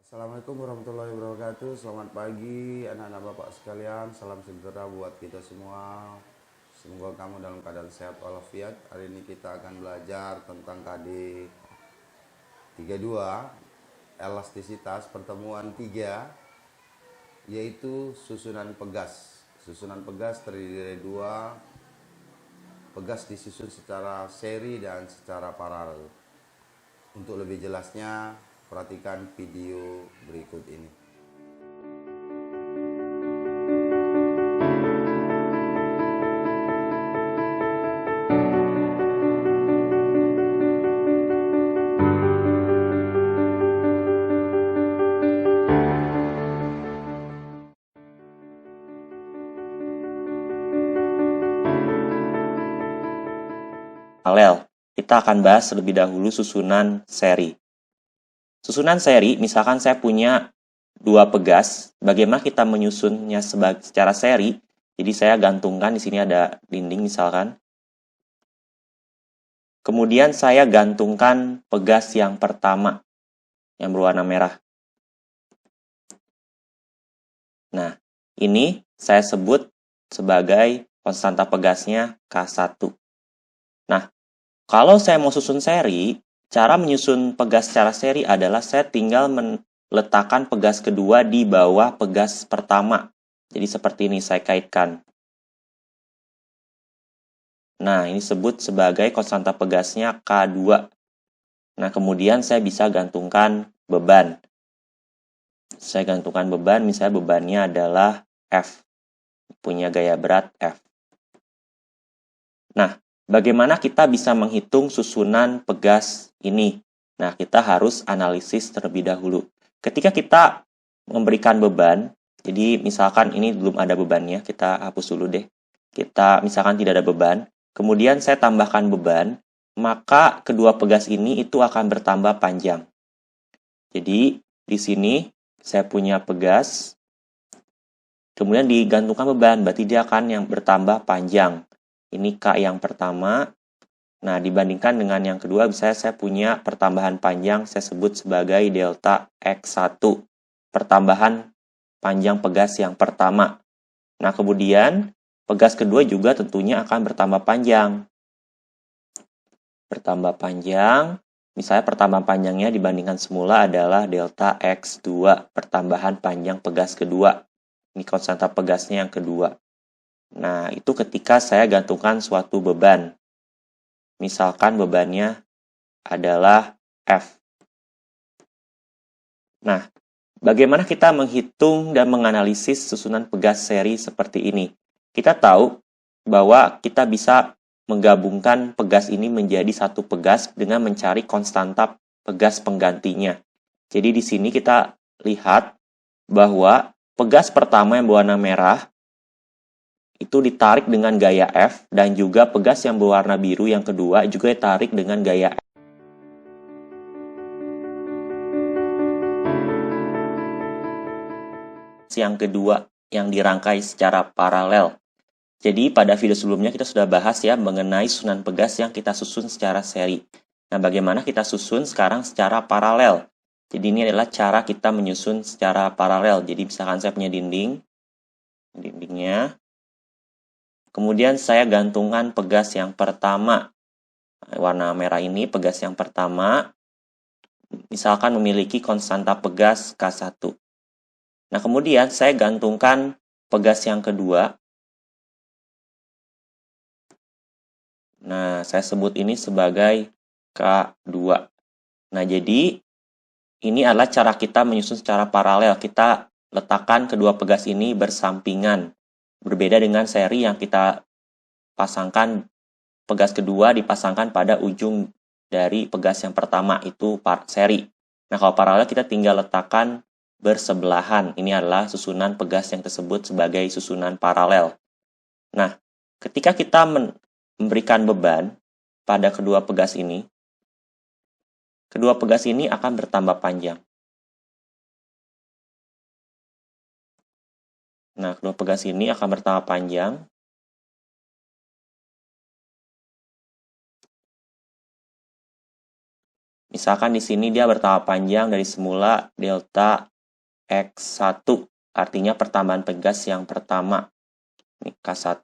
Assalamualaikum warahmatullahi wabarakatuh. Selamat pagi anak-anak bapak sekalian. Salam sejahtera buat kita semua. Semoga kamu dalam keadaan sehat walafiat. Hari ini kita akan belajar tentang KD 32 elastisitas pertemuan 3, yaitu susunan pegas. Susunan pegas terdiri dari dua pegas disusun secara seri dan secara paralel. Untuk lebih jelasnya, perhatikan video berikut ini. Paralel. Kita akan bahas terlebih dahulu susunan seri. Susunan seri, misalkan saya punya dua pegas, bagaimana kita menyusunnya secara seri? Jadi saya gantungkan, di sini ada dinding misalkan. Kemudian saya gantungkan pegas yang pertama, yang berwarna merah. Nah, ini saya sebut sebagai konstanta pegasnya K1. Nah, kalau saya mau susun seri, cara menyusun pegas secara seri adalah saya tinggal meletakkan pegas kedua di bawah pegas pertama. Jadi seperti ini saya kaitkan. Nah, ini disebut sebagai konstanta pegasnya K2. Nah, kemudian saya bisa gantungkan beban. Saya gantungkan beban, misalnya bebannya adalah F. Punya gaya berat F. Nah, bagaimana kita bisa menghitung susunan pegas ini? Nah, kita harus analisis terlebih dahulu. Ketika kita memberikan beban, jadi misalkan ini belum ada bebannya, kita hapus dulu deh. Kita misalkan tidak ada beban, kemudian saya tambahkan beban, maka kedua pegas ini itu akan bertambah panjang. Jadi, di sini saya punya pegas, kemudian digantungkan beban, berarti dia akan yang bertambah panjang. Ini K yang pertama. Nah, dibandingkan dengan yang kedua, misalnya saya punya pertambahan panjang, saya sebut sebagai delta X1. Pertambahan panjang pegas yang pertama. Nah, kemudian pegas kedua juga tentunya akan bertambah panjang. Bertambah panjang, misalnya pertambahan panjangnya dibandingkan semula adalah delta X2. Pertambahan panjang pegas kedua. Ini konstanta pegasnya yang kedua. Nah, itu ketika saya gantungkan suatu beban. Misalkan bebannya adalah F. Nah, bagaimana kita menghitung dan menganalisis susunan pegas seri seperti ini? Kita tahu bahwa kita bisa menggabungkan pegas ini menjadi satu pegas dengan mencari konstanta pegas penggantinya. Jadi di sini kita lihat bahwa pegas pertama yang berwarna merah itu ditarik dengan gaya F, dan juga pegas yang berwarna biru yang kedua juga ditarik dengan gaya F. Yang kedua yang dirangkai secara paralel. Jadi pada video sebelumnya kita sudah bahas ya mengenai susunan pegas yang kita susun secara seri. Nah, bagaimana kita susun sekarang secara paralel? Jadi ini adalah cara kita menyusun secara paralel. Jadi misalkan saya punya dindingnya. Kemudian saya gantungkan pegas yang pertama. Warna merah ini pegas yang pertama. Misalkan memiliki konstanta pegas K1. Nah, kemudian saya gantungkan pegas yang kedua. Nah, saya sebut ini sebagai K2. Nah, jadi ini adalah cara kita menyusun secara paralel. Kita letakkan kedua pegas ini bersampingan. Berbeda dengan seri yang kita pasangkan, pegas kedua dipasangkan pada ujung dari pegas yang pertama, itu seri. Nah, kalau paralel kita tinggal letakkan bersebelahan. Ini adalah susunan pegas yang tersebut sebagai susunan paralel. Nah, ketika kita memberikan beban pada kedua pegas ini akan bertambah panjang. Nah, kedua pegas ini akan bertambah panjang. Misalkan di sini dia bertambah panjang dari semula delta X1, artinya pertambahan pegas yang pertama. Ini K1.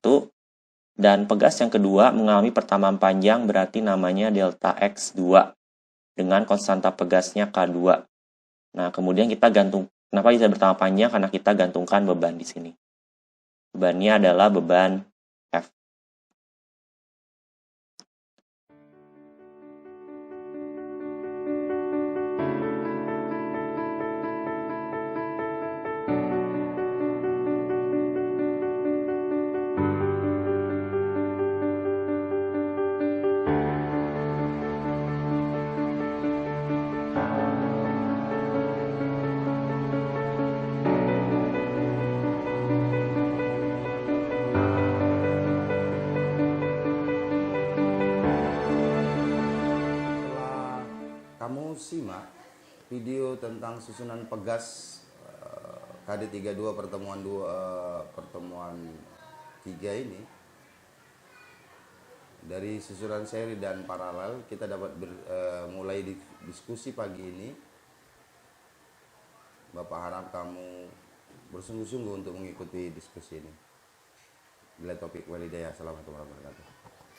Dan pegas yang kedua mengalami pertambahan panjang berarti namanya delta X2 dengan konstanta pegasnya K2. Nah, kemudian kita gantung. Kenapa bisa bertambah panjang? Karena kita gantungkan beban di sini. Bebannya adalah beban F. Setelah kamu simak video tentang susunan pegas KD32 pertemuan 3 ini, dari susunan seri dan paralel kita dapat mulai diskusi pagi ini. Bapak harap kamu bersungguh-sungguh untuk mengikuti diskusi ini. Bila topik walidayah. Assalamualaikum warahmatullahi wabarakatuh.